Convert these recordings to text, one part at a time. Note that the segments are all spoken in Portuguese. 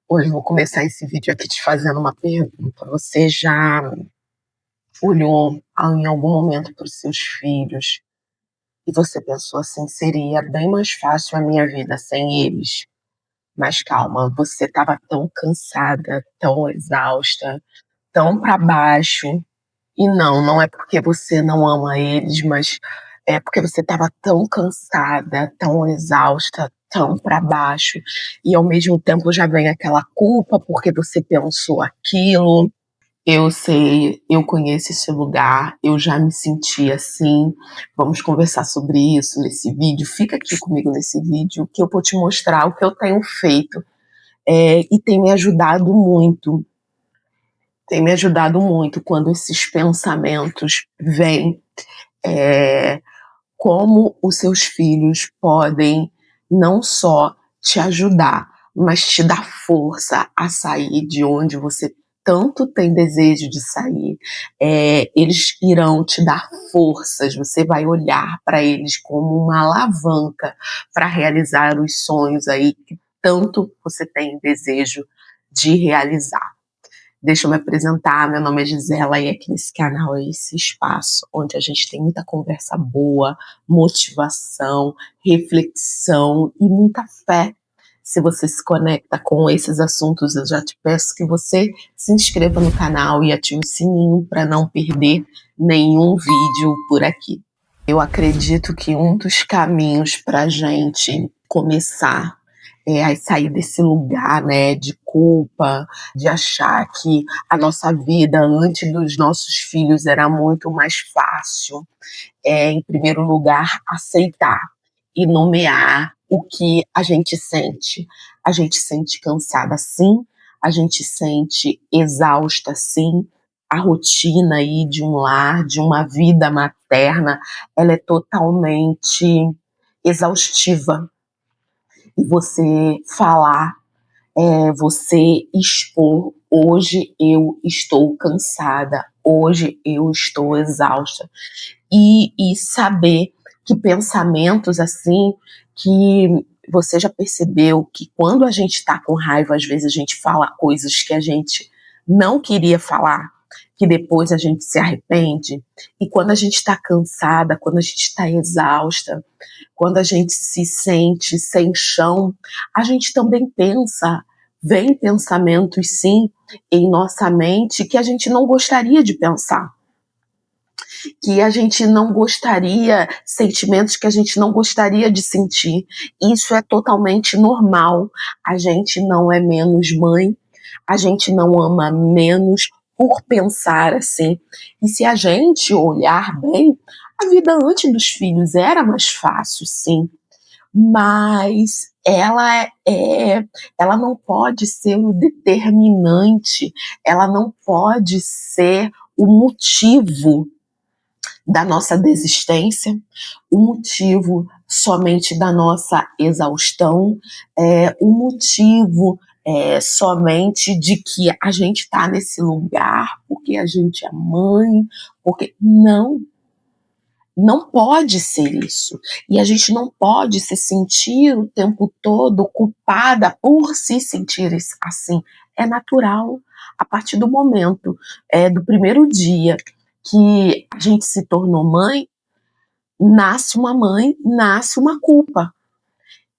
Hoje eu vou começar esse vídeo aqui te fazendo uma pergunta. Você já olhou em algum momento para os seus filhos e você pensou assim, seria bem mais fácil a minha vida sem eles? Mas calma, você estava tão cansada, tão exausta, tão para baixo. E não é porque você não ama eles, mas é porque você estava tão cansada, tão exausta, tão para baixo, e ao mesmo tempo já vem aquela culpa porque você pensou aquilo. Eu sei, eu conheço esse lugar, eu já me senti assim. Vamos conversar sobre isso nesse vídeo. Fica aqui comigo nesse vídeo que eu vou te mostrar o que eu tenho feito, e tem me ajudado muito. Tem me ajudado muito quando esses pensamentos vêm, é, como os seus filhos podem não só te ajudar, mas te dar força a sair de onde você tanto tem desejo de sair. Eles irão te dar forças, você vai olhar para eles como uma alavanca para realizar os sonhos aí que tanto você tem desejo de realizar. Deixa eu me apresentar, meu nome é Gisela e aqui nesse canal é esse espaço onde a gente tem muita conversa boa, motivação, reflexão e muita fé. Se você se conecta com esses assuntos, eu já te peço que você se inscreva no canal e ative o sininho para não perder nenhum vídeo por aqui. Eu acredito que um dos caminhos para a gente começar a sair desse lugar, né, de culpa, de achar que a nossa vida antes dos nossos filhos era muito mais fácil, em primeiro lugar, aceitar e nomear o que a gente sente. A gente sente cansada, sim, a gente sente exausta, sim. A rotina aí de um lar, de uma vida materna, ela é totalmente exaustiva. E você falar, você expor, hoje eu estou cansada, hoje eu estou exausta, e saber que pensamentos assim, que você já percebeu que quando a gente está com raiva, às vezes a gente fala coisas que a gente não queria falar, que depois a gente se arrepende, e quando a gente está cansada, quando a gente está exausta, quando a gente se sente sem chão, a gente também pensa, vem pensamentos sim em nossa mente que a gente não gostaria de pensar, que a gente não gostaria, sentimentos que a gente não gostaria de sentir. Isso é totalmente normal. A gente não é menos mãe, a gente não ama menos por pensar assim. E se a gente olhar bem, a vida antes dos filhos era mais fácil, sim, mas ela não pode ser o determinante, ela não pode ser o motivo da nossa desistência, o motivo somente da nossa exaustão, o motivo somente de que a gente está nesse lugar porque a gente é mãe, porque não pode ser isso. E a gente não pode se sentir o tempo todo culpada por se sentir assim. É natural. A partir do momento, do primeiro dia que a gente se tornou mãe, nasce uma mãe, nasce uma culpa.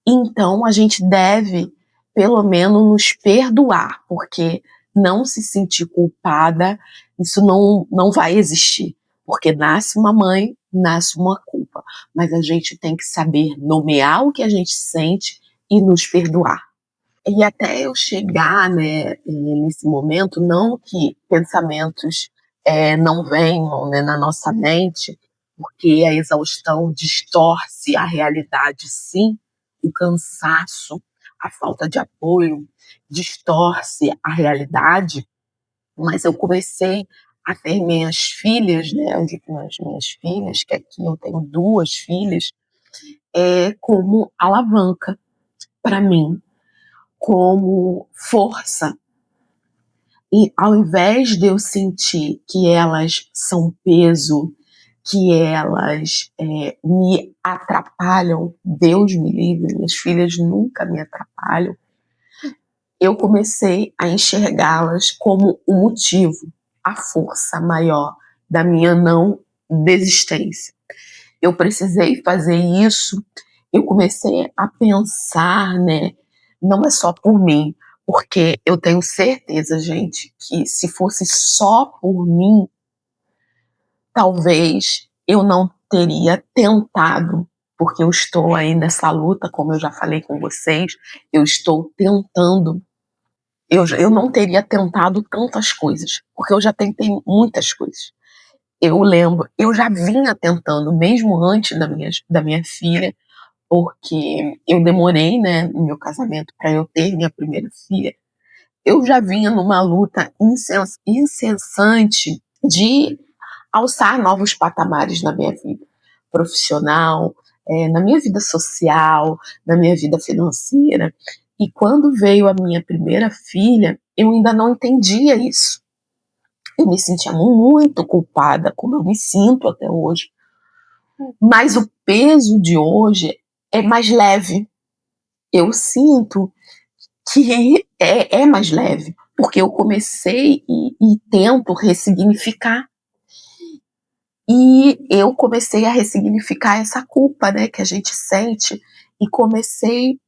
Então a gente deve, pelo menos, nos perdoar, porque não se sentir culpada, isso não vai existir. Porque nasce uma mãe, nasce uma culpa. Mas a gente tem que saber nomear o que a gente sente e nos perdoar. E até eu chegar, né, nesse momento, não que pensamentos não venham, né, na nossa mente, porque a exaustão distorce a realidade, sim, o cansaço, a falta de apoio distorce a realidade, mas eu comecei a ter minhas filhas, né, eu digo as minhas filhas, que aqui eu tenho 2 filhas, como alavanca para mim, como força. E ao invés de eu sentir que elas são peso, que elas me atrapalham, Deus me livre, minhas filhas nunca me atrapalham, eu comecei a enxergá-las como o motivo, a força maior da minha não desistência. Eu precisei fazer isso, eu comecei a pensar, né? Não é só por mim, porque eu tenho certeza, gente, que se fosse só por mim, talvez eu não teria tentado, porque eu estou aí nessa luta, como eu já falei com vocês, eu estou tentando. Eu não teria tentado tantas coisas, porque eu já tentei muitas coisas. Eu lembro, eu já vinha tentando, mesmo antes da minha filha, porque eu demorei, né, no meu casamento para eu ter minha primeira filha. Eu já vinha numa luta incessante de alçar novos patamares na minha vida profissional, na minha vida social, na minha vida financeira. E quando veio a minha primeira filha, eu ainda não entendia isso. Eu me sentia muito culpada, como eu me sinto até hoje. Mas o peso de hoje é mais leve. Eu sinto que é mais leve, porque eu comecei e tento ressignificar. E eu comecei a ressignificar essa culpa, né, que a gente sente, e comecei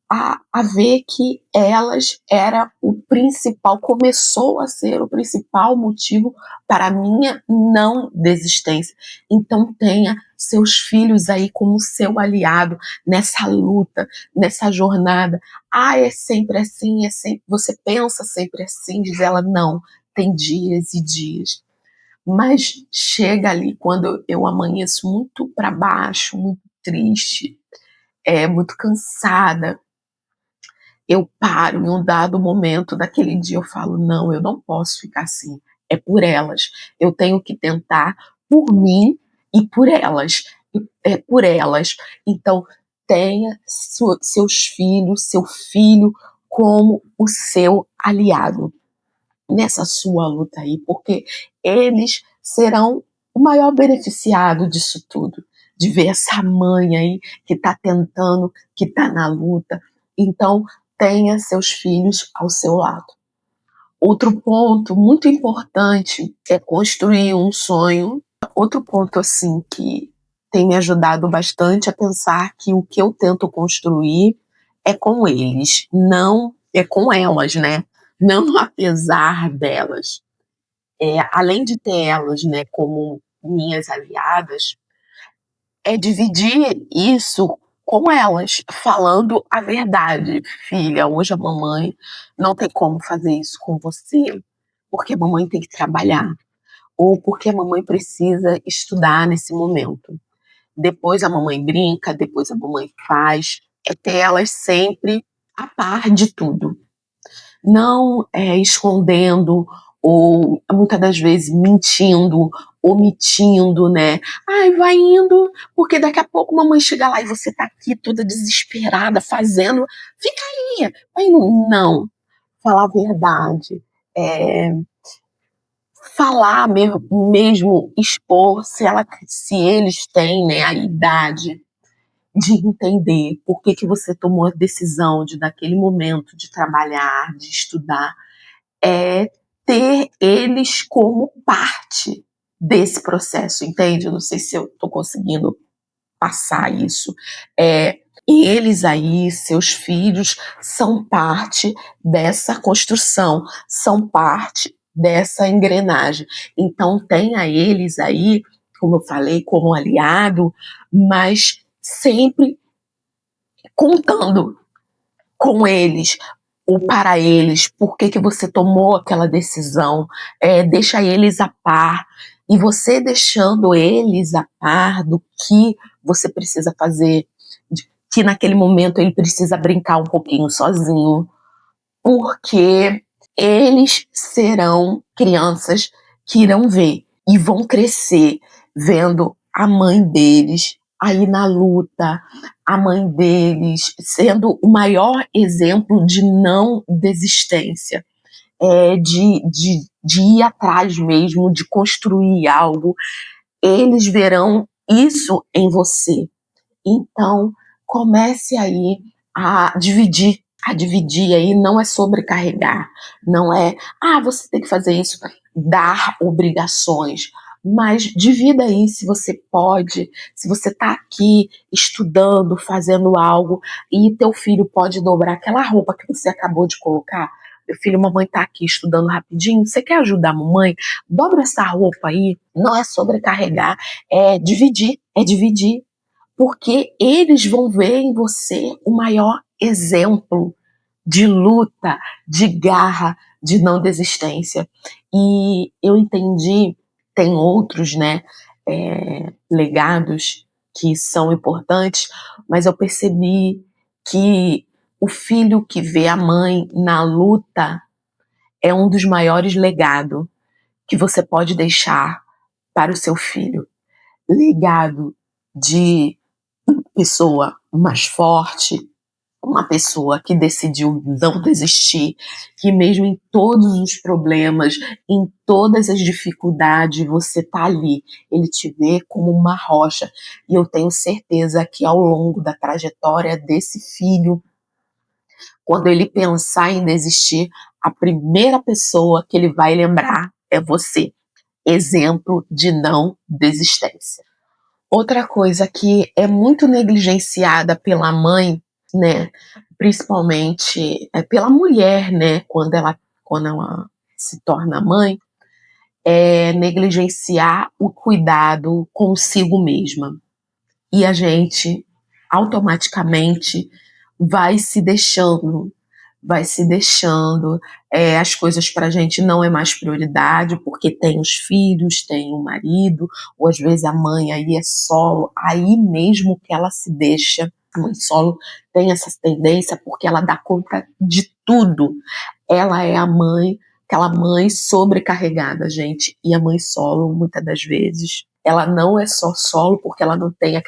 a ver que elas era o principal, começou a ser o principal motivo para a minha não desistência. Então tenha seus filhos aí como seu aliado nessa luta, nessa jornada. Ah, é sempre assim, é sempre, você pensa sempre assim, diz ela, não, tem dias e dias. Mas chega ali quando eu amanheço muito para baixo, muito triste, muito cansada, eu paro em um dado momento daquele dia, eu falo, não, eu não posso ficar assim, é por elas, eu tenho que tentar por mim e por elas, é por elas. Então, tenha seus filhos, seu filho como o seu aliado nessa sua luta aí, porque eles serão o maior beneficiado disso tudo, de ver essa mãe aí que está tentando, que está na luta. Então, tenha seus filhos ao seu lado. Outro ponto muito importante é construir um sonho. Outro ponto, assim, que tem me ajudado bastante a pensar que o que eu tento construir é com eles, não é com elas, né? Não apesar delas. Além de ter elas, né, como minhas aliadas, é dividir isso com elas, falando a verdade. Filha, hoje a mamãe não tem como fazer isso com você, porque a mamãe tem que trabalhar, ou porque a mamãe precisa estudar nesse momento. Depois a mamãe brinca, depois a mamãe faz. É ter elas sempre a par de tudo. Não escondendo ou muitas das vezes mentindo, omitindo, né? Ai, vai indo, porque daqui a pouco mamãe chega lá e você tá aqui toda desesperada, fazendo. Fica aí, vai indo. Não, falar a verdade. É, falar mesmo, expor se eles têm, né, a idade de entender por que você tomou a decisão de, naquele momento, de trabalhar, de estudar, é ter eles como parte desse processo, entende? Eu não sei se eu estou conseguindo passar isso. E eles aí, seus filhos, são parte dessa construção, são parte dessa engrenagem. Então, tenha eles aí, como eu falei, como aliado, mas sempre contando com eles, ou para eles, por que você tomou aquela decisão, deixa eles a par, e você deixando eles a par do que você precisa fazer, que naquele momento ele precisa brincar um pouquinho sozinho, porque eles serão crianças que irão ver e vão crescer vendo a mãe deles aí na luta, a mãe deles sendo o maior exemplo de não desistência, de ir atrás mesmo, de construir algo. Eles verão isso em você. Então, comece aí a dividir a dividir aí não é sobrecarregar, não é, você tem que fazer isso, dar obrigações, mas divida aí se você pode, se você está aqui estudando, fazendo algo, e teu filho pode dobrar aquela roupa que você acabou de colocar. Meu filho, mamãe está aqui estudando rapidinho, você quer ajudar a mamãe? Dobra essa roupa aí, não é sobrecarregar, é dividir, porque eles vão ver em você o maior exemplo de luta, de garra, de não desistência. E eu entendi, tem outros, né, legados que são importantes, mas eu percebi que o filho que vê a mãe na luta é um dos maiores legados que você pode deixar para o seu filho. Legado de pessoa mais forte, uma pessoa que decidiu não desistir, que mesmo em todos os problemas, em todas as dificuldades, você tá ali, ele te vê como uma rocha. E eu tenho certeza que ao longo da trajetória desse filho, quando ele pensar em desistir, a primeira pessoa que ele vai lembrar é você. Exemplo de não desistência. Outra coisa que é muito negligenciada pela mãe, né, principalmente pela mulher, né, quando ela se torna mãe, é negligenciar o cuidado consigo mesma. E a gente automaticamente vai se deixando, vai se deixando, as coisas para a gente não é mais prioridade, porque tem os filhos, tem o marido, ou às vezes a mãe aí é solo, aí mesmo que ela se deixa, a mãe solo tem essa tendência porque ela dá conta de tudo. Ela é a mãe, aquela mãe sobrecarregada, gente, e a mãe solo, muitas das vezes, ela não é só solo porque ela não tem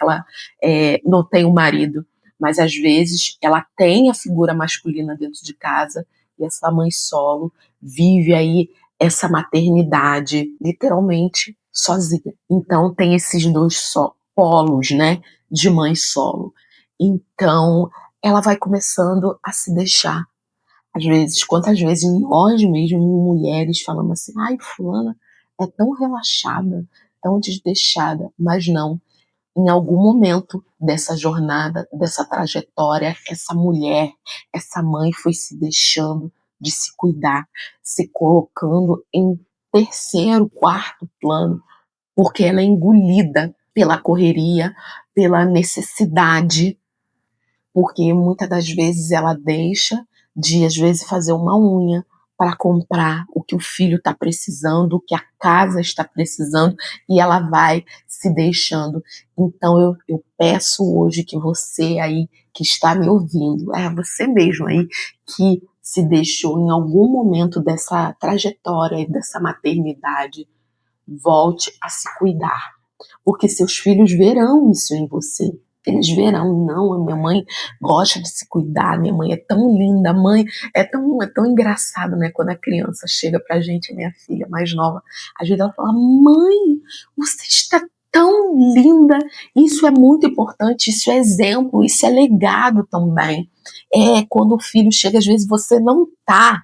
não tem o marido, mas às vezes ela tem a figura masculina dentro de casa e essa mãe solo vive aí essa maternidade literalmente sozinha. Então tem esses dois polos, né, de mãe solo. Então ela vai começando a se deixar. Às vezes, quantas vezes nós mesmos, mulheres, falamos assim, ai, fulana é tão relaxada, tão desdeixada, mas não. Em algum momento dessa jornada, dessa trajetória, essa mulher, essa mãe foi se deixando de se cuidar, se colocando em terceiro, quarto plano, porque ela é engolida pela correria, pela necessidade, porque muitas das vezes ela deixa de, às vezes, fazer uma unha para comprar o que o filho está precisando, o que a casa está precisando, e ela vai se deixando. Então eu peço hoje que você aí que está me ouvindo, você mesmo aí que se deixou em algum momento dessa trajetória, dessa maternidade, volte a se cuidar, porque seus filhos verão isso em você. Eles verão, não, a minha mãe gosta de se cuidar, minha mãe é tão linda, mãe, é tão engraçado, né, quando a criança chega pra gente, minha filha mais nova, às vezes ela fala, mãe, você está tão linda, isso é muito importante, isso é exemplo, isso é legado também. Quando o filho chega, às vezes você não tá,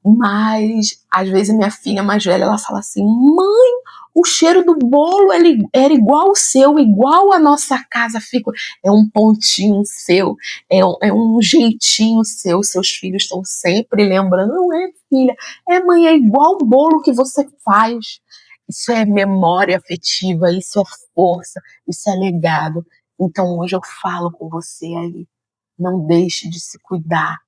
mas às vezes minha filha mais velha, ela fala assim, mãe, o cheiro do bolo era igual ao seu, igual a nossa casa fica. É um pontinho seu, é um jeitinho seu. Seus filhos estão sempre lembrando, não é, filha? Mãe, é igual o bolo que você faz. Isso é memória afetiva, isso é força, isso é legado. Então hoje eu falo com você aí, não deixe de se cuidar.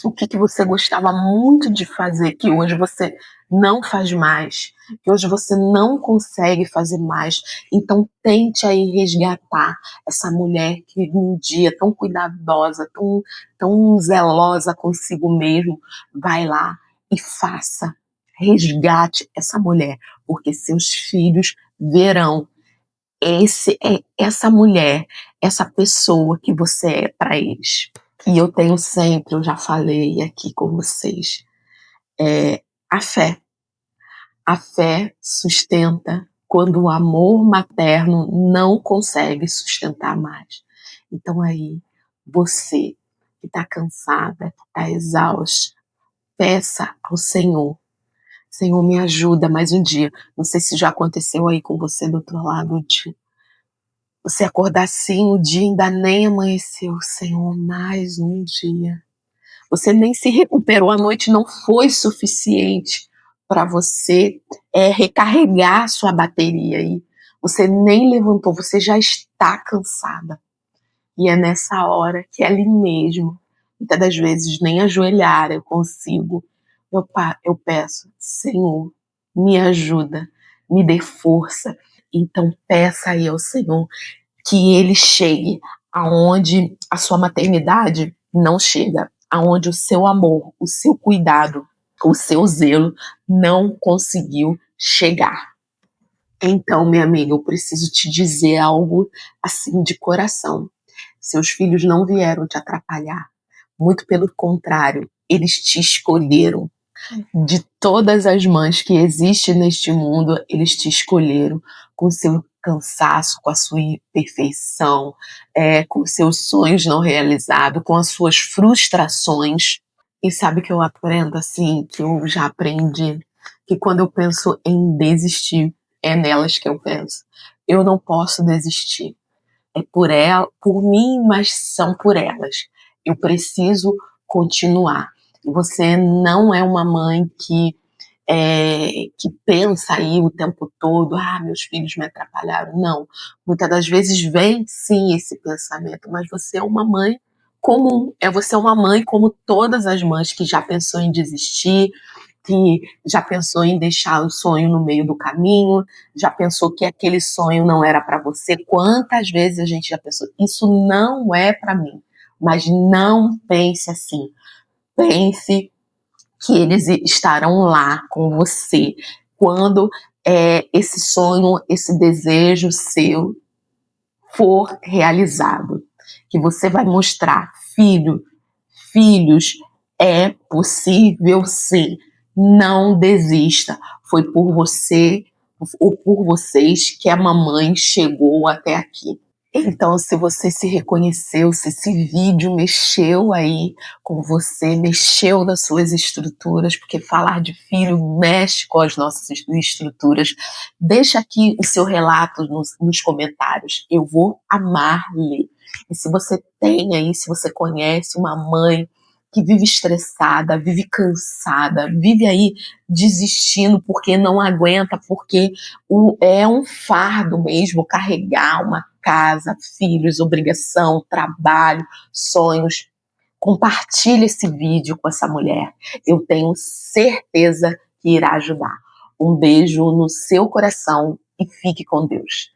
O que você gostava muito de fazer, que hoje você não faz mais, que hoje você não consegue fazer mais. Então tente aí resgatar essa mulher que um dia tão cuidadosa, tão zelosa consigo mesmo, vai lá e faça, resgate essa mulher, porque seus filhos verão essa mulher, essa pessoa que você é para eles. E eu tenho sempre, eu já falei aqui com vocês, a fé. A fé sustenta quando o amor materno não consegue sustentar mais. Então aí, você que está cansada, que está exausta, peça ao Senhor: Senhor, me ajuda mais um dia. Não sei se já aconteceu aí com você do outro lado, de você acordar assim, o dia ainda nem amanheceu. Senhor, mais um dia. Você nem se recuperou, a noite não foi suficiente para você recarregar sua bateria aí. Você nem levantou, você já está cansada. E é nessa hora que é ali mesmo, muitas das vezes nem ajoelhar eu consigo. Eu peço: Senhor, me ajuda, me dê força. Então peça aí ao Senhor que Ele chegue aonde a sua maternidade não chega, aonde o seu amor, o seu cuidado, o seu zelo não conseguiu chegar. Então, minha amiga, eu preciso te dizer algo assim de coração. Seus filhos não vieram te atrapalhar. Muito pelo contrário, eles te escolheram. De todas as mães que existem neste mundo, eles te escolheram com seu cansaço, com a sua imperfeição, com seus sonhos não realizados, com as suas frustrações. E sabe que eu aprendo assim, que eu já aprendi, que quando eu penso em desistir, é nelas que eu penso. Eu não posso desistir. É por ela, por mim, mas são por elas. Eu preciso continuar. Você não é uma mãe que pensa aí o tempo todo: meus filhos me atrapalharam. Não. Muitas das vezes vem sim esse pensamento, mas você é uma mãe comum. Você é uma mãe como todas as mães que já pensou em desistir, que já pensou em deixar o sonho no meio do caminho, já pensou que aquele sonho não era para você. Quantas vezes a gente já pensou: isso não é para mim? Mas não pense assim. Pense que eles estarão lá com você quando esse sonho, esse desejo seu for realizado. Que você vai mostrar: filhos, é possível sim. Não desista. Foi por você ou por vocês que a mamãe chegou até aqui. Então, se você se reconheceu, se esse vídeo mexeu aí com você, mexeu nas suas estruturas, porque falar de filho mexe com as nossas estruturas, deixa aqui o seu relato nos comentários. Eu vou amar ler. E se você tem aí, se você conhece uma mãe que vive estressada, vive cansada, vive aí desistindo porque não aguenta, porque é um fardo mesmo carregar uma casa, filhos, obrigação, trabalho, sonhos. Compartilhe esse vídeo com essa mulher. Eu tenho certeza que irá ajudar. Um beijo no seu coração e fique com Deus.